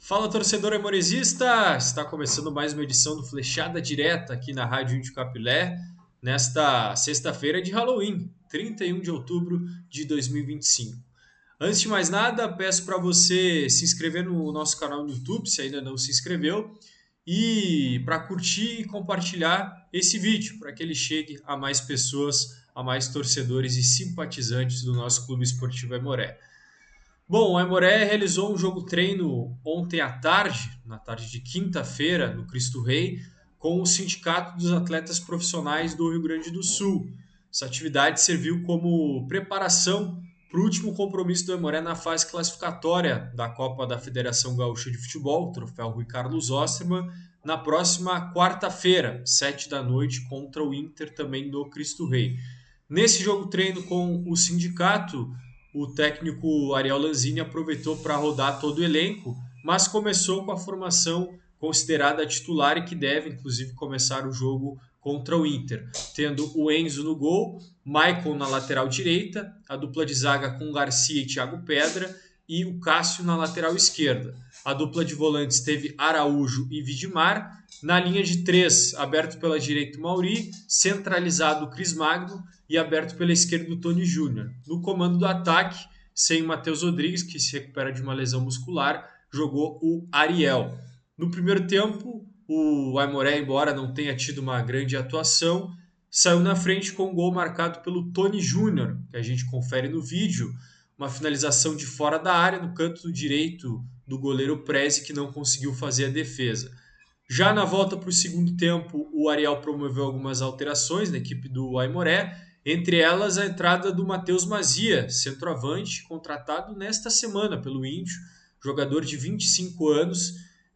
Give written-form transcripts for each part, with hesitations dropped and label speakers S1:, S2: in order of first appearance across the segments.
S1: Fala, torcedor aimoresista! Está começando mais uma edição do Flechada Direta aqui na Rádio Índio Capilé, nesta sexta-feira de Halloween, 31 de outubro de 2025. Antes de mais nada, peço para você se inscrever no nosso canal no YouTube, se ainda não se inscreveu, e para curtir e compartilhar esse vídeo, para que ele chegue a mais pessoas, a mais torcedores e simpatizantes do nosso Clube Esportivo Aimoré. Bom, o Aimoré realizou um jogo treino ontem à tarde, na tarde de quinta-feira, no Cristo Rei, com o Sindicato dos Atletas Profissionais do Rio Grande do Sul. Essa atividade serviu como preparação para o último compromisso do Aimoré na fase classificatória da Copa da Federação Gaúcha de Futebol, o troféu Rui Carlos Ostermann, na próxima quarta-feira, 7 da noite, contra o Inter, também do Cristo Rei. Nesse jogo treino com o sindicato, o técnico Ariel Lanzini aproveitou para rodar todo o elenco, mas começou com a formação considerada titular e que deve, inclusive, começar o jogo contra o Inter, tendo o Enzo no gol, Maicon na lateral direita, a dupla de zaga com Garcia e Thiago Pedra e o Cássio na lateral esquerda. A dupla de volantes teve Araújo e Vidimar. Na linha de três, aberto pela direita o Mauri, centralizado o Cris Magno e aberto pela esquerda o Tony Júnior. No comando do ataque, sem o Matheus Rodrigues, que se recupera de uma lesão muscular, jogou o Ariel. No primeiro tempo, o Aimoré, embora não tenha tido uma grande atuação, saiu na frente com um gol marcado pelo Tony Júnior, que a gente confere no vídeo, uma finalização de fora da área, no canto direito do goleiro Prezi, que não conseguiu fazer a defesa. Já na volta para o segundo tempo, o Ariel promoveu algumas alterações na equipe do Aimoré, entre elas a entrada do Matheus Mazia, centroavante, contratado nesta semana pelo Índio, jogador de 25 anos,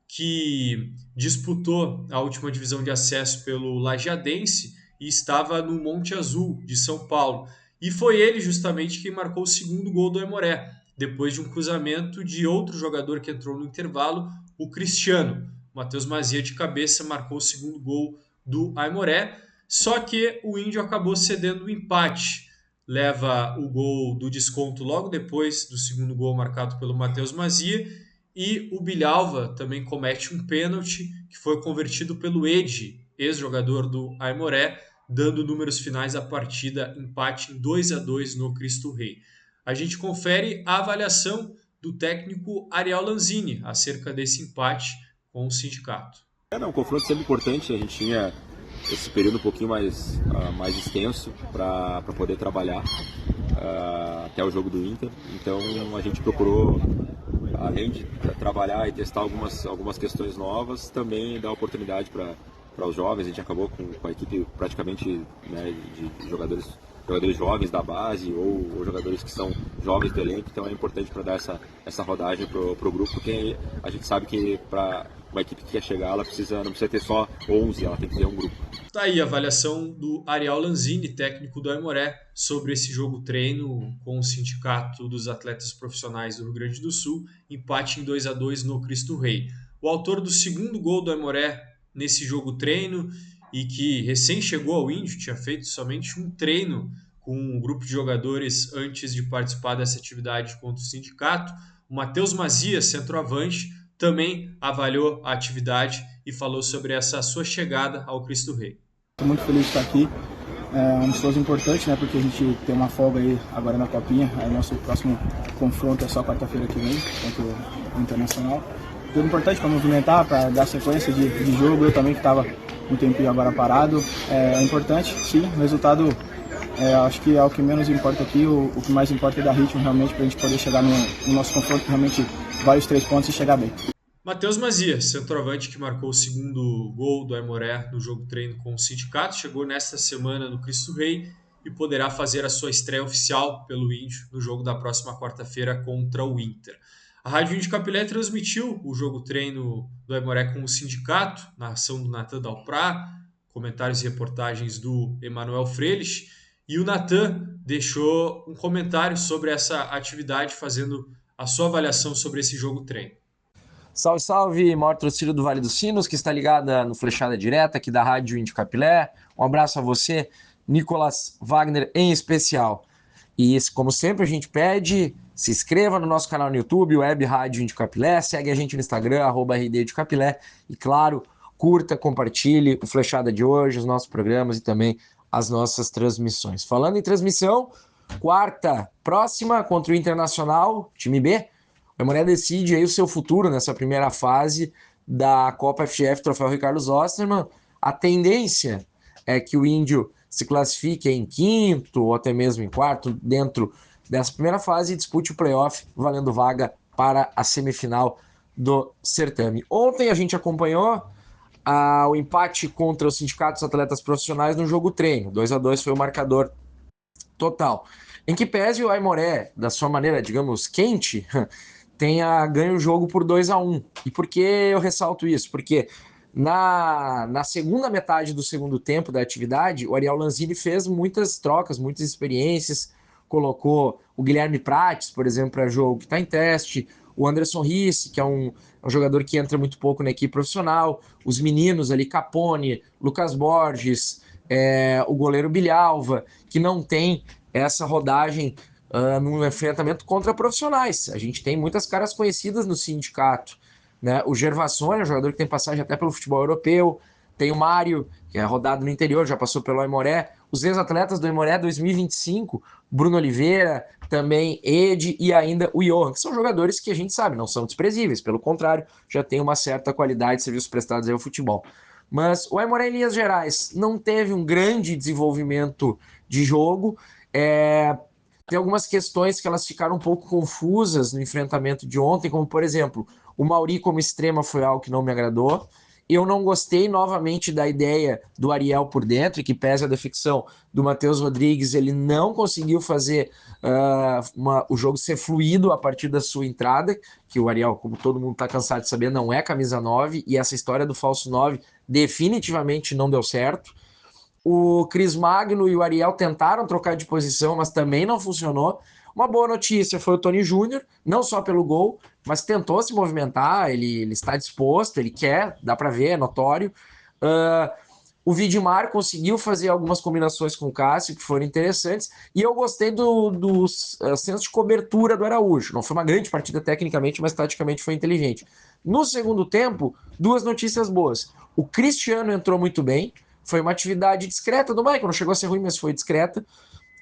S1: que disputou a última divisão de acesso pelo Lajeadense e estava no Monte Azul, de São Paulo. E foi ele justamente quem marcou o segundo gol do Aimoré, depois de um cruzamento de outro jogador que entrou no intervalo, o Cristiano. Matheus Mazia de cabeça marcou o segundo gol do Aimoré, só que o Índio acabou cedendo o empate. Leva o gol do desconto logo depois do segundo gol marcado pelo Matheus Mazia, e o Bilhalva também comete um pênalti que foi convertido pelo Edi, ex-jogador do Aimoré, dando números finais à partida, empate em 2-2 no Cristo Rei. A gente confere a avaliação do técnico Ariel Lanzini acerca desse empate com o sindicato.
S2: Um confronto sempre importante, a gente tinha esse período um pouquinho mais extenso para poder trabalhar até o jogo do Inter, então a gente procurou, além de trabalhar e testar algumas questões novas, também dar oportunidade para os jovens. A gente acabou com a equipe praticamente, né, de jogadores jovens da base ou jogadores que são jovens do elenco, então é importante para dar essa rodagem pro grupo, porque a gente sabe que para uma equipe que quer chegar, ela não precisa ter só 11, ela tem que ter um grupo.
S1: Tá aí a avaliação do Ariel Lanzini, técnico do Aimoré, sobre esse jogo treino com o Sindicato dos Atletas Profissionais do Rio Grande do Sul, empate em 2-2 no Cristo Rei. O autor do segundo gol do Aimoré nesse jogo treino, e que recém chegou ao Índio, tinha feito somente um treino com um grupo de jogadores antes de participar dessa atividade contra o sindicato, o Matheus Mazia, centroavante, também avaliou a atividade e falou sobre essa sua chegada ao Cristo Rei.
S3: Estou muito feliz de estar aqui, é um esforço importante, né, porque a gente tem uma folga aí agora na Copinha, aí nosso próximo confronto é só quarta-feira que vem, contra o Internacional. Tudo importante para movimentar, para dar sequência de jogo, eu também que estava um tempinho agora parado, é importante, sim, o resultado acho que é o que menos importa aqui, o que mais importa é dar ritmo realmente para a gente poder chegar no nosso confronto, realmente vários 3 pontos e chegar bem.
S1: Matheus Mazia, centroavante que marcou o segundo gol do Aimoré no jogo treino com o sindicato, chegou nesta semana no Cristo Rei e poderá fazer a sua estreia oficial pelo Índio no jogo da próxima quarta-feira contra o Inter. A Rádio Índio Capilé transmitiu o jogo treino do Aimoré com o sindicato, narração do Natan Dalprá, comentários e reportagens do Emanuel Freires, e o Natan deixou um comentário sobre essa atividade, fazendo a sua avaliação sobre esse jogo treino.
S4: Salve, salve, maior torcida do Vale dos Sinos, que está ligada no Flechada Direta, aqui da Rádio Índio Capilé. Um abraço a você, Nicolas Wagner, em especial. E como sempre a gente pede, se inscreva no nosso canal no YouTube, Web Rádio Índio Capilé, segue a gente no Instagram, @RD de Capilé, e claro, curta, compartilhe o Flechada de hoje, os nossos programas e também as nossas transmissões. Falando em transmissão, quarta próxima contra o Internacional, time B, o Aimoré decide aí o seu futuro nessa primeira fase da Copa FGF Troféu Ricardo Osterman. A tendência é que o Índio se classifique em quinto ou até mesmo em quarto dentro dessa primeira fase e dispute o playoff valendo vaga para a semifinal do certame. Ontem a gente acompanhou o empate contra os sindicatos atletas profissionais no jogo treino. 2-2 foi o marcador total. Em que pese o Aimoré, da sua maneira, digamos, quente, tenha ganho o jogo por 2-1. E por que eu ressalto isso? Porque na segunda metade do segundo tempo da atividade, o Ariel Lanzini fez muitas trocas, muitas experiências, colocou o Guilherme Prates, por exemplo, para jogo que está em teste, o Anderson Risse, que é um jogador que entra muito pouco na equipe profissional, os meninos ali, Capone, Lucas Borges, o goleiro Bilhalva, que não tem essa rodagem num enfrentamento contra profissionais. A gente tem muitas caras conhecidas no sindicato, né? O Gervassoni, um jogador que tem passagem até pelo futebol europeu, tem o Mário, que é rodado no interior, já passou pelo Aimoré, os ex-atletas do Aimoré 2025, Bruno Oliveira, também Ed e ainda o Johan, que são jogadores que a gente sabe, não são desprezíveis, pelo contrário, já tem uma certa qualidade de serviços prestados ao futebol. Mas o Aimoré, em linhas gerais, não teve um grande desenvolvimento de jogo. Tem algumas questões que elas ficaram um pouco confusas no enfrentamento de ontem, como, por exemplo, o Mauri como extrema foi algo que não me agradou. Eu não gostei novamente da ideia do Ariel por dentro, e que pese a defecção do Matheus Rodrigues, ele não conseguiu fazer o jogo ser fluido a partir da sua entrada, que o Ariel, como todo mundo está cansado de saber, não é camisa 9, e essa história do falso 9 definitivamente não deu certo. O Cris Magno e o Ariel tentaram trocar de posição, mas também não funcionou. Uma boa notícia foi o Tony Júnior, não só pelo gol, mas tentou se movimentar, ele está disposto, ele quer, dá para ver, é notório. O Vidmar conseguiu fazer algumas combinações com o Cássio que foram interessantes, e eu gostei do senso de cobertura do Araújo. Não foi uma grande partida tecnicamente, mas taticamente foi inteligente. No segundo tempo, duas notícias boas. O Cristiano entrou muito bem, foi uma atividade discreta do Michael, não chegou a ser ruim, mas foi discreta,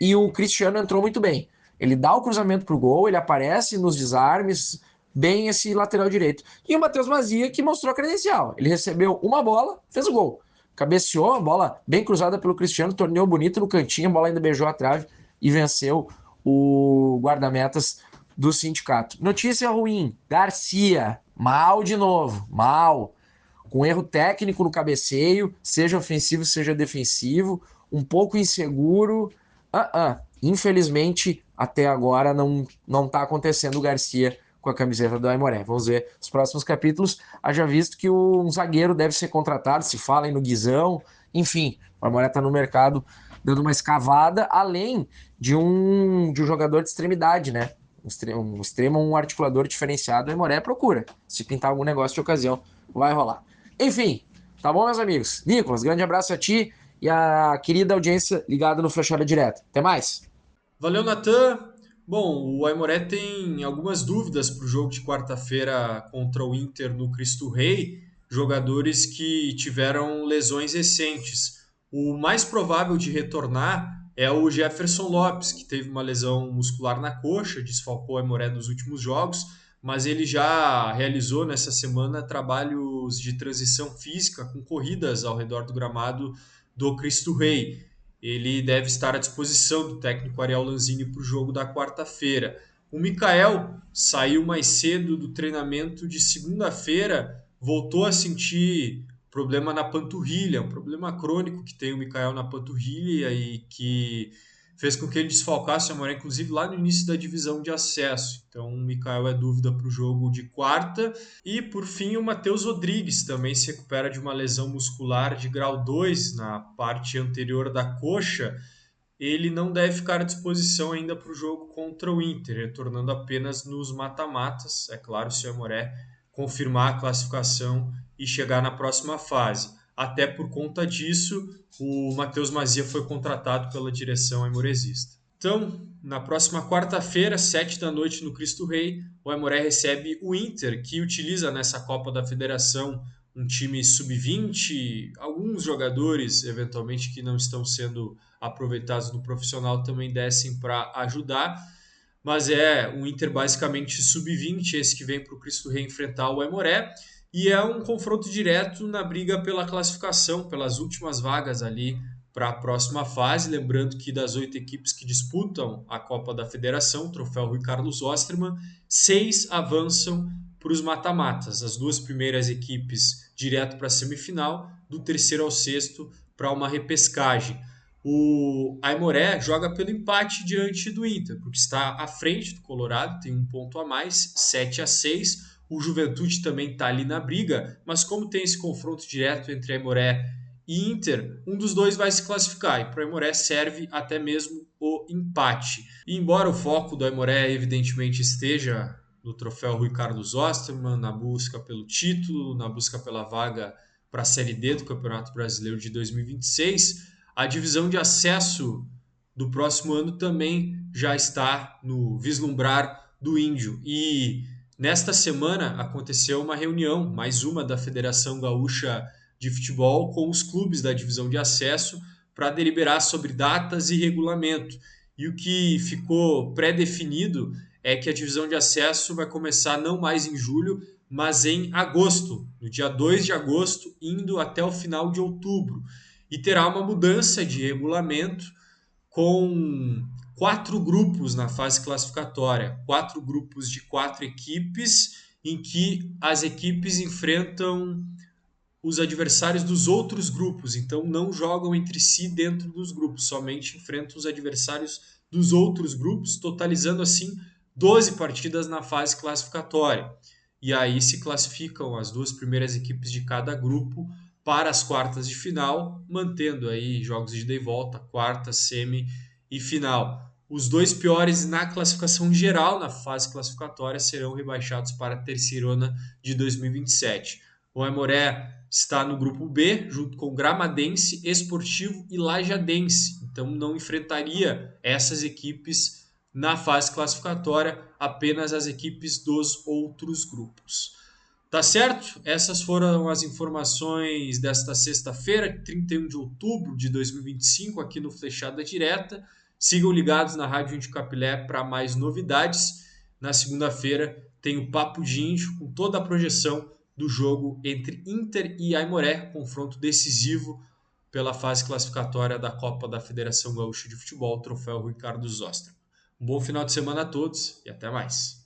S4: e o Cristiano entrou muito bem. Ele dá o cruzamento pro gol, ele aparece nos desarmes, bem esse lateral direito. E o Matheus Mazia, que mostrou a credencial. Ele recebeu uma bola, fez o gol. Cabeceou, a bola bem cruzada pelo Cristiano, torneou bonito no cantinho, a bola ainda beijou a trave e venceu o guarda-metas do sindicato. Notícia ruim, Garcia, mal de novo, mal. Com erro técnico no cabeceio, seja ofensivo, seja defensivo, um pouco inseguro. Infelizmente, até agora não está acontecendo o Garcia com a camiseta do Aimoré. Vamos ver os próximos capítulos. Haja visto que um zagueiro deve ser contratado, se fala no Guizão. Enfim, o Aimoré está no mercado dando uma escavada, além de um jogador de extremidade, né? Um extremo, um articulador diferenciado, o Aimoré procura. Se pintar algum negócio de ocasião, vai rolar. Enfim, tá bom, meus amigos? Nicolas, grande abraço a ti e a querida audiência ligada no Flechada Direta. Até mais!
S1: Valeu, Natan. Bom, o Aimoré tem algumas dúvidas para o jogo de quarta-feira contra o Inter no Cristo Rei, jogadores que tiveram lesões recentes. O mais provável de retornar é o Jefferson Lopes, que teve uma lesão muscular na coxa, desfalcou o Aimoré nos últimos jogos, mas ele já realizou nessa semana trabalhos de transição física com corridas ao redor do gramado do Cristo Rei. Ele deve estar à disposição do técnico Ariel Lanzini para o jogo da quarta-feira. O Mikael saiu mais cedo do treinamento de segunda-feira, voltou a sentir problema na panturrilha, um problema crônico que tem o Mikael na panturrilha e que fez com que ele desfalcasse o Aimoré, inclusive lá no início da divisão de acesso. Então o Mikael é dúvida para o jogo de quarta. E por fim o Matheus Rodrigues também se recupera de uma lesão muscular de grau 2 na parte anterior da coxa. Ele não deve ficar à disposição ainda para o jogo contra o Inter, retornando apenas nos mata-matas, é claro, se o Aimoré confirmar a classificação e chegar na próxima fase. Até por conta disso, o Matheus Mazia foi contratado pela direção aimoresista. Então, na próxima quarta-feira, 7 da noite, no Cristo Rei, o Aimoré recebe o Inter, que utiliza nessa Copa da Federação um time sub-20, alguns jogadores, eventualmente, que não estão sendo aproveitados no profissional também descem para ajudar, mas é um Inter basicamente sub-20, esse que vem para o Cristo Rei enfrentar o Aimoré, e é um confronto direto na briga pela classificação, pelas últimas vagas ali para a próxima fase. Lembrando que das 8 equipes que disputam a Copa da Federação, o troféu Rui Carlos Ostermann, 6 avançam para os mata-matas. As 2 primeiras equipes direto para a semifinal, do terceiro ao sexto para uma repescagem. O Aimoré joga pelo empate diante do Inter, porque está à frente do Colorado, tem um ponto a mais, 7-6. O Juventude também está ali na briga, mas como tem esse confronto direto entre Aimoré e Inter, um dos dois vai se classificar, e para o Aimoré serve até mesmo o empate. E embora o foco do Aimoré evidentemente esteja no troféu Rui Carlos Ostermann, na busca pelo título, na busca pela vaga para a Série D do Campeonato Brasileiro de 2026, a divisão de acesso do próximo ano também já está no vislumbrar do Índio. E nesta semana aconteceu uma reunião, mais uma da Federação Gaúcha de Futebol, com os clubes da divisão de acesso para deliberar sobre datas e regulamento. E o que ficou pré-definido é que a divisão de acesso vai começar não mais em julho, mas em agosto, no dia 2 de agosto, indo até o final de outubro. E terá uma mudança de regulamento com 4 grupos na fase classificatória, 4 grupos de 4 equipes, em que as equipes enfrentam os adversários dos outros grupos, então não jogam entre si dentro dos grupos, somente enfrentam os adversários dos outros grupos, totalizando assim 12 partidas na fase classificatória. E aí se classificam as 2 primeiras equipes de cada grupo para as quartas de final, mantendo aí jogos de ida e volta, quarta, semi e final. Os 2 piores na classificação geral na fase classificatória serão rebaixados para a terceirona de 2027. O Aimoré está no grupo B, junto com Gramadense, Esportivo e Lajadense. Então não enfrentaria essas equipes na fase classificatória, apenas as equipes dos outros grupos. Tá certo? Essas foram as informações desta sexta-feira, 31 de outubro de 2025, aqui no Flechada Direta. Sigam ligados na Rádio Índio Capilé para mais novidades. Na segunda-feira tem o Papo de Índio, com toda a projeção do jogo entre Inter e Aimoré, confronto decisivo pela fase classificatória da Copa da Federação Gaúcha de Futebol, troféu Rui Carlos Ostermann. Um bom final de semana a todos e até mais.